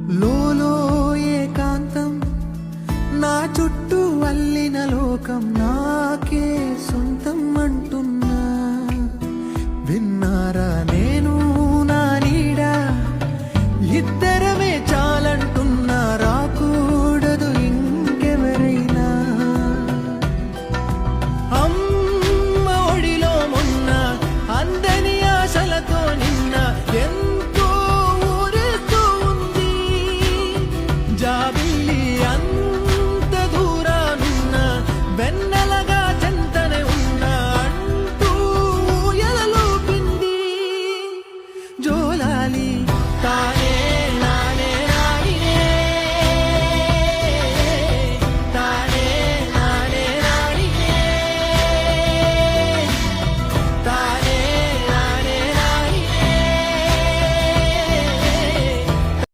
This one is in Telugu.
లోలో ఏకాంతం నా చుట్టూ అల్లిన లోకం నాకే సొంతం అంటున్నా. విన్నారా నేను నా నీడ ఇద్దరమే చాలంటున్నా.